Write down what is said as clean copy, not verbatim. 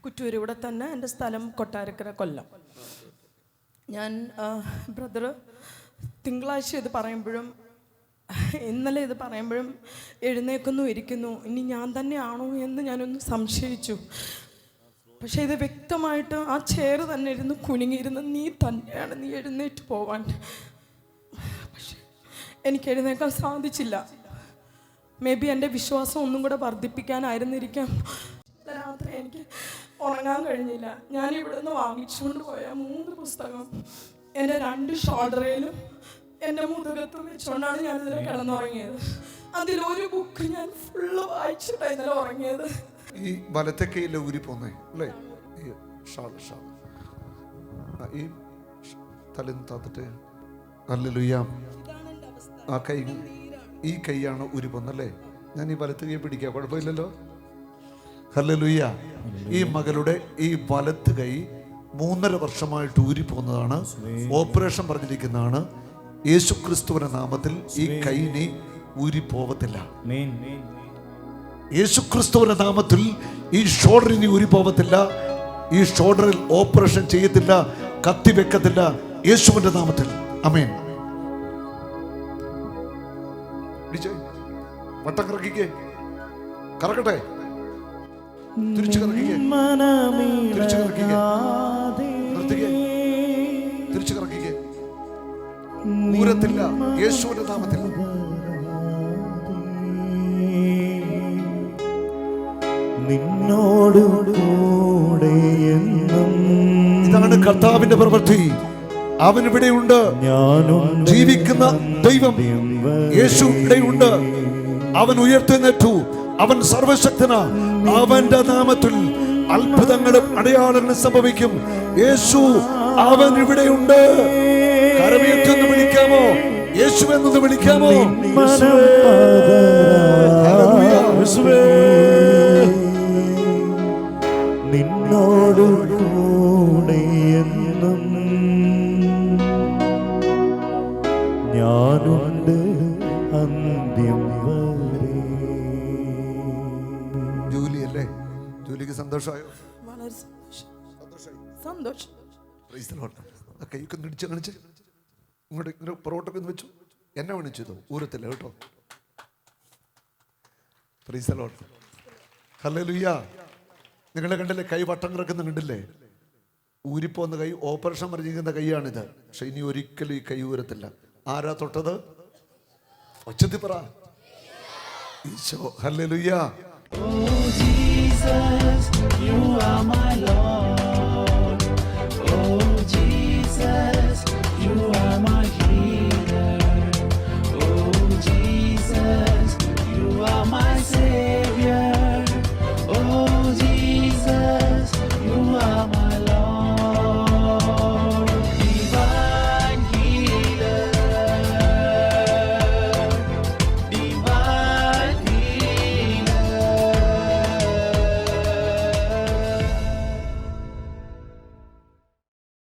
കുറ്റൂർ, ഇവിടെ തന്നെ. എൻ്റെ സ്ഥലം കൊട്ടാരക്കര, കൊല്ലം. ഞാൻ ബ്രദർ തിങ്കളാഴ്ച ഇത് പറയുമ്പോഴും ഇന്നലെ ഇത് പറയുമ്പോഴും എഴുന്നേക്കുന്നു, ഇരിക്കുന്നു. ഇനി ഞാൻ തന്നെയാണോ എന്ന് ഞാനൊന്ന് സംശയിച്ചു. പക്ഷേ ഇത് വ്യക്തമായിട്ട് ആ ചെയർ തന്നെ ഇരുന്ന് കുനിങ്ങിയിരുന്ന് നീ തന്നെയാണ്, നീ എഴുന്നേറ്റ് പോവാൻ. പക്ഷെ എനിക്ക് എഴുന്നേക്കാൻ സാധിച്ചില്ല. മേ ബി എൻ്റെ വിശ്വാസം ഒന്നും കൂടെ വർദ്ധിപ്പിക്കാനായിരുന്നിരിക്കാം. രാത്രി എനിക്ക് ഉറങ്ങാൻ കഴിഞ്ഞില്ല. ഞാൻ ഇവിടെ നിന്ന് വാങ്ങിച്ചുകൊണ്ട് പോയ 3 പുസ്തകം എൻ്റെ 2 ഷോൾഡറിലും എൻ്റെ മുതുകത്തും വെച്ചുകൊണ്ടാണ് ഞാനിതിൽ കിടന്നുറങ്ങിയത്. അതിലൊരു ബുക്ക് ഞാൻ ഫുള്ള് വായിച്ചിട്ടാണ് ഇന്നലെ ഉറങ്ങിയത്. ഈ വലത്തെ കൈയിലെ ഊരി പോന്നേ അല്ലേ? ഈ തലന്ന് താത്തിട്ട് ഹല്ലേലൂയ. ആ കൈ, ഈ കൈയാണ് ഊരി പോന്നല്ലേ? ഞാൻ ഈ വലത്ത് കൈ പിടിക്കാം, കുഴപ്പമില്ലല്ലോ. ഹല്ലേലൂയ. ഈ മകളുടെ ഈ വലത്ത് കൈ 3.5 വർഷമായിട്ട് ഊരി പോകുന്നതാണ്. ഓപ്പറേഷൻ പറഞ്ഞിരിക്കുന്നതാണ്. യേശുക്രിസ്തുവിന്റെ നാമത്തിൽ ഈ കൈ നീ ഊരി പോവത്തില്ല. യേശുക്രിസ്തുവിന്റെ നാമത്തിൽ ഈ ഷോൾഡർ ഇനി ഊരി പോവത്തില്ല. ഈ ഷോൾഡറിൽ ഓപ്പറേഷൻ ചെയ്യത്തില്ല, കത്തി വെക്കത്തില്ല, യേശുവിന്റെ നാമത്തിൽ. ആമേൻ. വട്ടം കറക്കിക്കേ, കറക്കട്ടെ, തിരിച്ചു കറക്കിക്കേ, തിരിച്ചു കറക്കിക്കേ, നിർത്തിക്കേ, തിരിച്ചു കറക്കിക്കേ. ഊരത്തില്ല, യേശുവിന്റെ നാമത്തിൽ. നിന്നോട് കൂടെ ഇതാണ് കർത്താവിന്റെ പ്രവൃത്തി. അവൻ ഇവിടെയുണ്ട്. ജീവിക്കുന്ന ദൈവം യേശു ഇവിടെയുണ്ട്. അവൻ ഉയർത്തെഴുന്നേറ്റു. അവൻ സർവശക്തനാ. അവന്റെ നാമത്തിൽ അത്ഭുതങ്ങളും അടയാളങ്ങളും സംഭവിക്കും. യേശു അവൻ ഇവിടെയുണ്ട്. കരമേറ്റെന്ന് വിളിക്കാമോ? യേശു എന്നത് വിളിക്കാമോ? നിന്നോട് കൂടെ എന്നും ഞാനുണ്ട് അന്ത്യം വരെ. ജോലിയല്ലേ? ജോലിക്ക് സന്തോഷമായോ? വളരെ സന്തോഷം. കൈക്ക് ഇടിച്ച് കാണിച്ച് ഇങ്ങോട്ട് ഇങ്ങനെ പൊറോട്ടൊക്കെ ഒന്ന് വെച്ചു. എന്നെ വിളിച്ചതോ? ഊരത്തില്ല കേട്ടോ. Praise the Lord. ഹല്ലേലൂയ. നിങ്ങളെ കണ്ടില്ലേ? കൈ വട്ടം കിടക്കുന്ന കണ്ടില്ലേ? ഊരിപ്പോന്ന കൈ, ഓപ്പറേഷൻ പറഞ്ഞിരിക്കുന്ന കൈയാണിത്. പക്ഷെ ഇനി ഒരിക്കലും ഈ കൈ ഊരത്തില്ല. ആരാ തൊട്ടത്? ഒച്ചത്തി പറ. Isho. Hallelujah. Oh Jesus, you are my Lord.